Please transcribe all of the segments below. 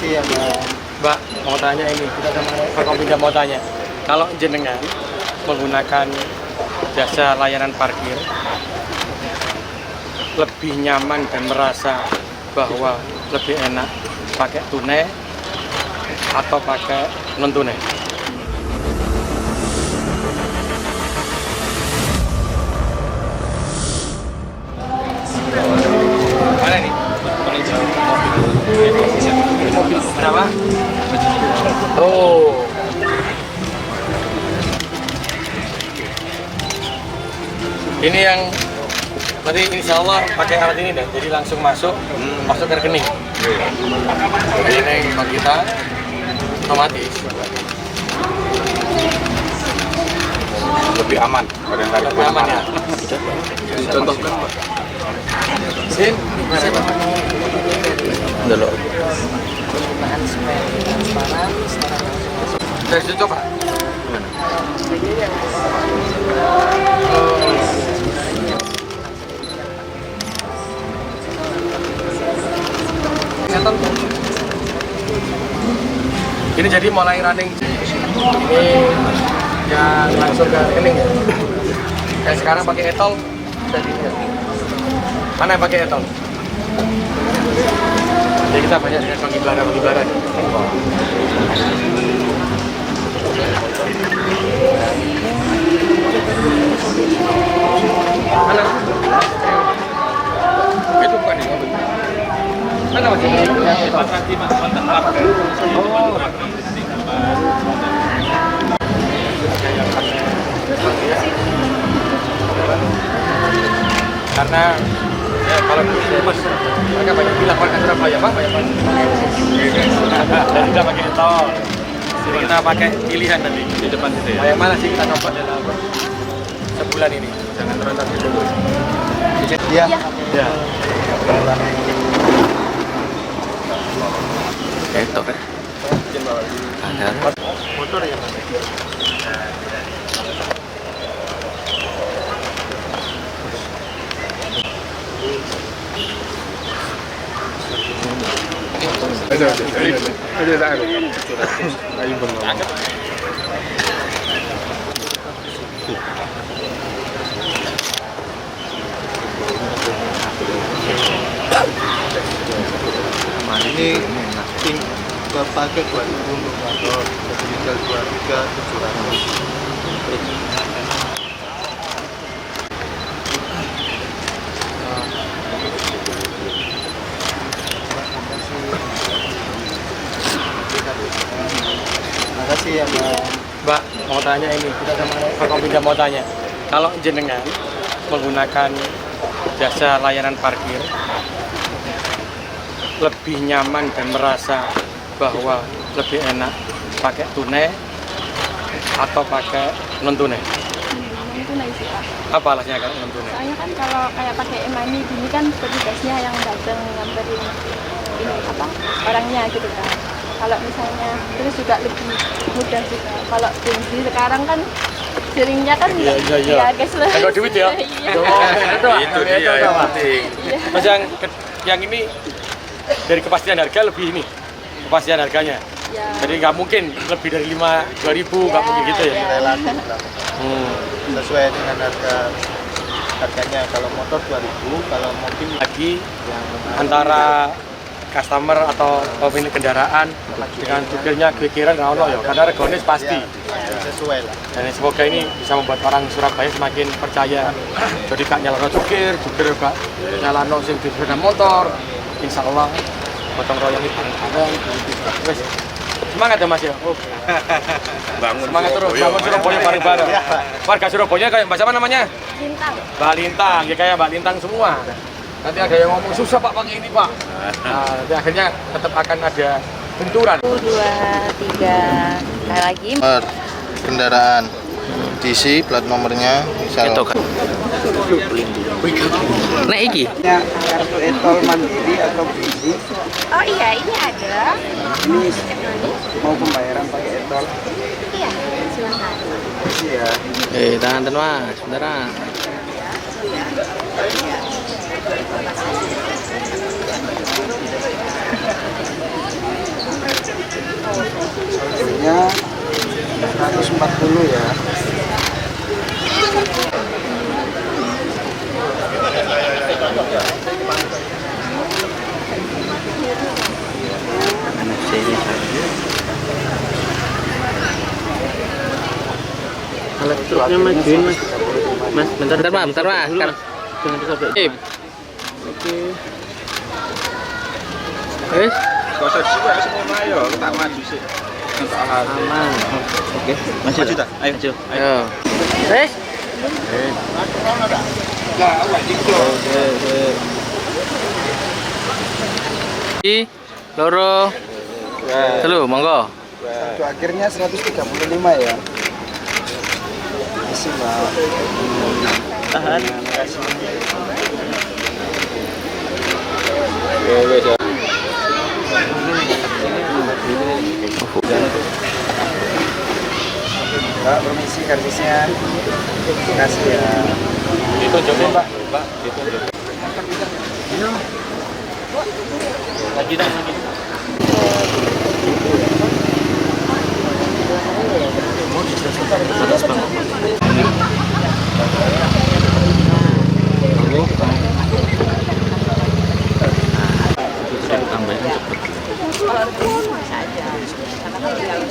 Makasih ya Mbak. Mbak, mau tanya ini, kita sama Forkompinda mau tanya. Kalau jenengan menggunakan jasa layanan parkir, lebih nyaman dan merasa bahwa lebih enak pakai tunai atau pakai non tunai? Mana nih? Berapa? Oh. Ini yang nanti insya Allah pakai alat ini dan jadi langsung masuk ke rekening. Jadi ini kalau kita otomatis lebih aman. lebih aman ya. Dicontohkan Pak. Sin, Dulu. dari situ coba. Ini jadi mulai running. Ini yang langsung ke rekening ya. Yang sekarang pakai etol. Mana yang pakai etol? Jadi kita banyak dengan pengibaran. Mana? Itu bukan ini. Mana masih? Oh. Karena ya kalau mas mereka banyak bilang warga Surabaya Pak banyak dan tidak pakai tol. Jadi kita pakai pilihan nanti di depan situ ya. Yang mana sih kita coba dalam sebulan ini? Jangan terlalu dulu. Iya. Ya. Itu kan. Ada. Motor ya Pak. Ini pakai 2000 atau tinggal 23.700. Makasih ya Mbak, mau tanya ini, kita sama Forkompinda mau tanya. Kalau jenengan menggunakan jasa layanan parkir, lebih nyaman dan merasa bahwa lebih enak pakai tunai atau pakai non tunai? Non tunai sih Pak. Apa alasannya kalau non tunai? Soalnya kan kalau kayak pakai e-money gini kan petugasnya yang datang ngamperin ini apa orangnya gitu kan. Kalau misalnya terus juga lebih mudah juga. Kalau bensin sekarang kan seringnya kan Iya. ya guys lah. Ada duit ya? Iya. Itu dia yang penting. Mas yang ini dari kepastian harga lebih ini kepastian harganya. Ya. Jadi nggak mungkin lebih dari 2.000 nggak mungkin gitu ya. relatif lah. Sesuai dengan harganya. Kalau motor 2000, kalau mobil Lagi yang antara customer atau pemilik kendaraan dengan supirnya pikiran nggak ono ya karena regane pasti. sesuai lah. Dan semoga ini bisa membuat orang Surabaya semakin percaya. Jadi gak nyalano supir gak nyalano sing di sepeda motor. Insya Allah gotong royong itu bareng. Semangat ya Mas ya. Oke. Bangun Semangat terus, Surabaya. bangun Surabaya bareng-bareng. Warga Surabaya kayak Mbak siapa namanya? Lintang. Mbak Lintang, ya kayak Mbak Lintang semua. Nanti ada yang ngomong susah Pak pakai ini Pak. Nah, nanti akhirnya tetap akan ada benturan. 1, 2, 3 sekali lagi. Kendaraan diisi plat nomornya misal Itu kan. Nah iki. kartu etol mandiri atau biji. Oh iya, ini ada. Ini mau pembayaran pakai etol. Iya, silakan. Iya. Tahan Mas, sebentar. truknya majuin mas. Mas, bentar, Bentar Mas, bentar Mas. Jangan disobek. Sip. Oke. Wes, Kosong juga semua ayo, tak maju sih. aman. Oke, maju tak? Ayo, maju. Ayo. Wes. Oke. Loro. Telu, monggo. Untuk akhirnya 135 ya. Kasih Mbak. Tahan. Mbak, permisi karcisnya. Terima kasih ya. Ditunjukin Pak. Ditunjuk. Lagi dong, lagi.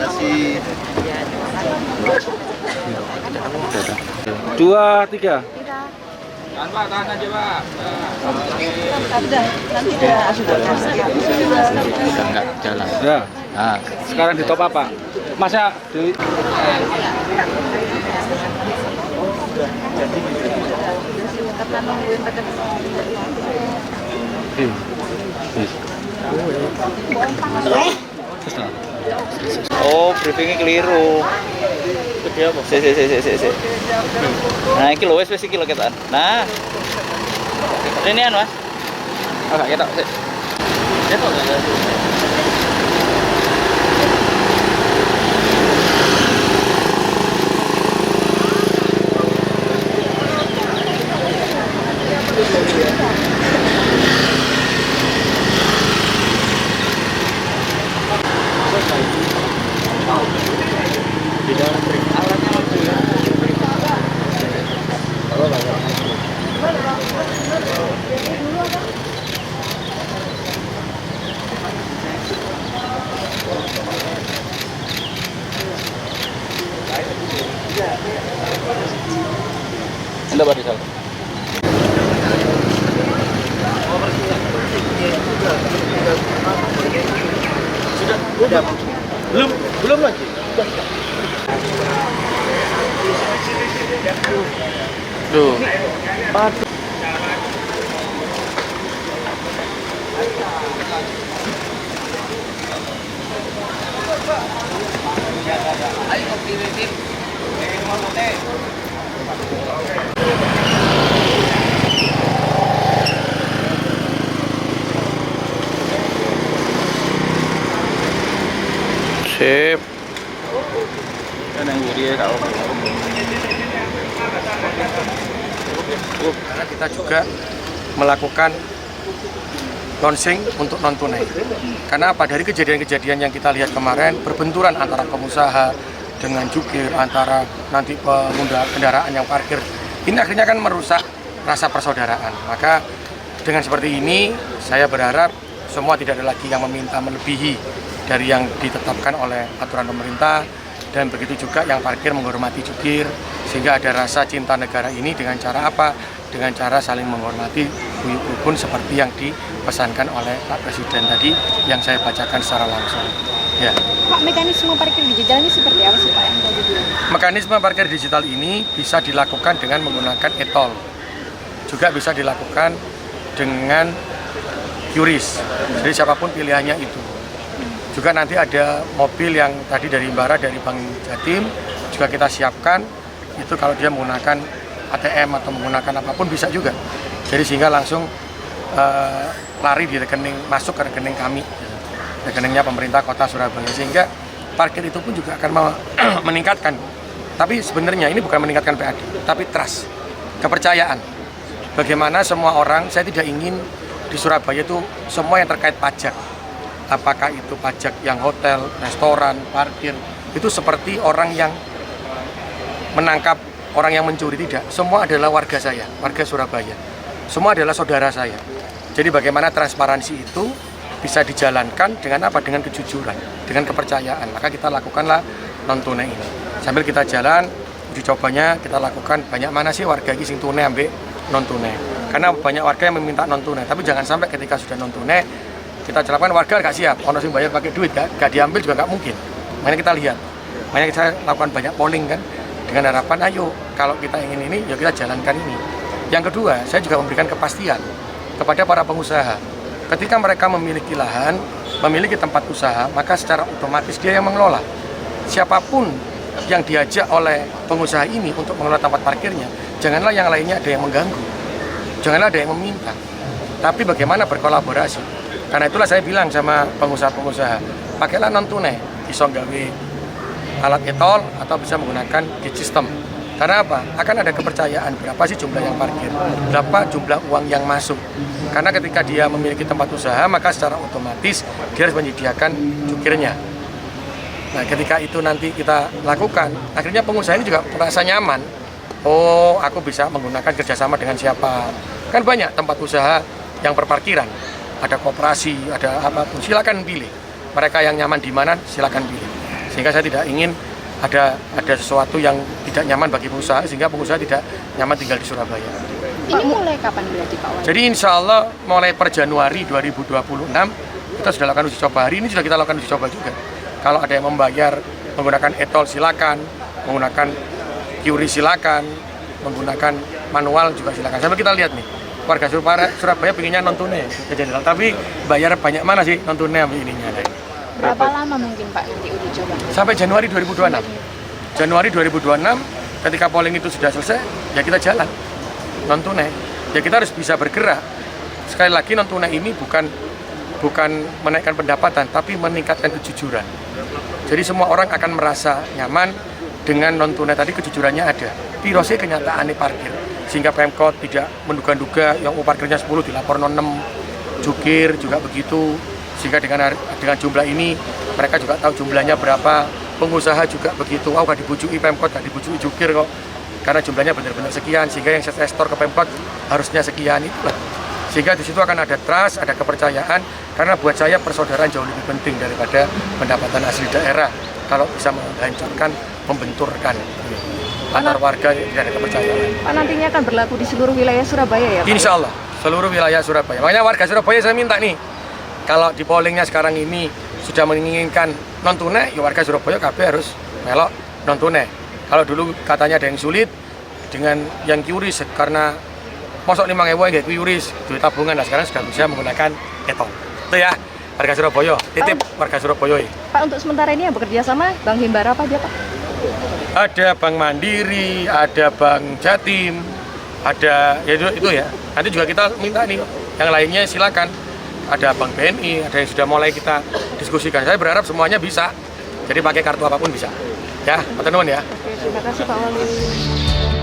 Kasih. 2, 3. Tahan aja Pak. Udah enggak jalan. Ya. Nah, Sekarang di top apa? Masa di Oh, briefingnya keliru. Si. Nah, iki lho wis iki lho ketan. Nah. Ini Mas. Oh, gak ketok sih. Ketok enggak? Anda Pak Rizal. Udah. Belum lagi. tuh. Sip. Karena kita juga melakukan launching untuk non tunai. Karena apa, dari kejadian-kejadian yang kita lihat kemarin, berbenturan antara pengusaha dengan jukir, antara nanti pengguna kendaraan yang parkir, ini akhirnya kan merusak rasa persaudaraan. Maka dengan seperti ini, saya berharap semua tidak ada lagi yang meminta melebihi dari yang ditetapkan oleh aturan pemerintah, dan begitu juga yang parkir menghormati jukir, sehingga ada rasa cinta negara ini dengan cara apa? Dengan cara saling menghormati, guyup rukun seperti yang dipesankan oleh Pak Presiden tadi yang saya bacakan secara langsung. Ya. Pak, mekanisme parkir digital ini seperti apa sih Pak yang tadi bilang? Mekanisme parkir digital ini bisa dilakukan dengan menggunakan e-tol. Juga bisa dilakukan dengan QRIS. Jadi siapapun pilihannya itu. Juga nanti ada mobil yang tadi dari Mbara, dari Bank Jatim, juga kita siapkan. Itu kalau dia menggunakan ATM atau menggunakan apapun bisa juga. Jadi sehingga langsung lari di rekening, masuk ke rekening kami, rekeningnya pemerintah Kota Surabaya, sehingga parkir itu pun juga akan meningkatkan. Tapi sebenarnya ini bukan meningkatkan PAD, tapi trust, kepercayaan. Bagaimana semua orang, saya tidak ingin di Surabaya itu semua yang terkait pajak, apakah itu pajak yang hotel, restoran, parkir, itu seperti orang yang menangkap orang yang mencuri, tidak. Semua adalah warga saya, warga Surabaya. Semua adalah saudara saya. Jadi bagaimana transparansi itu bisa dijalankan dengan apa? Dengan kejujuran, dengan kepercayaan. Maka kita lakukanlah non tunai ini. Sambil kita jalan, uji cobanya kita lakukan banyak mana sih warga ini sing tunai ambek non tunai. Karena banyak warga yang meminta non tunai, tapi jangan sampai ketika sudah non tunai kita cerapkan warga nggak siap, ono sing bayar pakai duit gak diambil juga nggak mungkin. Makanya kita lihat, makanya kita lakukan banyak polling kan dengan harapan ayo kalau kita ingin ini ya kita jalankan ini. Yang kedua, saya juga memberikan kepastian kepada para pengusaha. Ketika mereka memiliki lahan, memiliki tempat usaha, maka secara otomatis dia yang mengelola. Siapapun yang diajak oleh pengusaha ini untuk mengelola tempat parkirnya, janganlah yang lainnya ada yang mengganggu, janganlah ada yang meminta, tapi bagaimana berkolaborasi. Karena itulah saya bilang sama pengusaha-pengusaha, pakailah non tunai, bisa gawe alat e-tol atau bisa menggunakan gate system. Karena apa? Akan ada kepercayaan berapa sih jumlah yang parkir, berapa jumlah uang yang masuk. Karena ketika dia memiliki tempat usaha, maka secara otomatis dia harus menyediakan jukirnya. Nah, ketika itu nanti kita lakukan, akhirnya pengusaha ini juga merasa nyaman. Oh, aku bisa menggunakan kerjasama dengan siapa. Kan banyak tempat usaha yang berparkiran. Ada koperasi, ada apapun, silakan pilih. Mereka yang nyaman di mana, silakan pilih. Sehingga saya tidak ingin ada sesuatu yang tidak nyaman bagi pengusaha, sehingga pengusaha tidak nyaman tinggal di Surabaya. Ini mulai kapan berarti Pak Wali? Jadi insya Allah mulai per Januari 2026 kita sudah lakukan uji coba. Hari ini sudah kita lakukan uji coba juga. Kalau ada yang membayar menggunakan e-tol silakan, menggunakan QRIS silakan, menggunakan manual juga silakan. Sampai kita lihat nih, warga Surabaya pengennya non tunai ke Jenderal, tapi bayar banyak mana sih non tunai ininya deh. Berapa lama mungkin Pak nanti uji coba? Sampai Januari 2026. Januari 2026 ketika polling itu sudah selesai, ya kita jalan non tunai. Ya kita harus bisa bergerak. Sekali lagi non tunai ini bukan menaikkan pendapatan, tapi meningkatkan kejujuran. Jadi semua orang akan merasa nyaman dengan non tunai tadi, kejujurannya ada. Pirose kenyataannya parkir. Sehingga Pemkot tidak menduga-duga yang parkirnya 10 dilapor 6, jukir juga begitu. Sehingga dengan jumlah ini mereka juga tahu jumlahnya berapa, pengusaha juga begitu. Gak dibujuki Pemkot, gak dibujuki jukir kok. Karena jumlahnya benar-benar sekian, sehingga yang saya store ke Pemkot harusnya sekian itulah. Sehingga di situ akan ada trust, ada kepercayaan. Karena buat saya persaudaraan jauh lebih penting daripada pendapatan asli daerah. Kalau bisa menghancurkan, membenturkan antar warga tidak ada kepercayaan. Pak, nantinya akan berlaku di seluruh wilayah Surabaya ya Pak? Insya Allah, seluruh wilayah Surabaya. Makanya warga Surabaya saya minta nih, kalau di pollingnya sekarang ini sudah menginginkan non tunai, ya warga Surabaya KB harus melok non tunai. Kalau dulu katanya ada yang sulit dengan yang QRIS karena mosok 5.000 nggak QRIS, duit tabungan. Nah sekarang sudah bisa menggunakan e-tol. Itu ya, warga Surabaya. Titip warga Surabaya. Pak, untuk sementara ini yang bekerja sama Bank Himbara apa aja Pak? Ada Bank Mandiri, ada Bank Jatim, ada ya itu ya. Nanti juga kita minta nih, yang lainnya silakan. Ada Bank BNI, ada yang sudah mulai kita diskusikan. Saya berharap semuanya bisa. Jadi pakai kartu apapun bisa. Ya, teman-teman ya. Oke, terima kasih Pak Wali.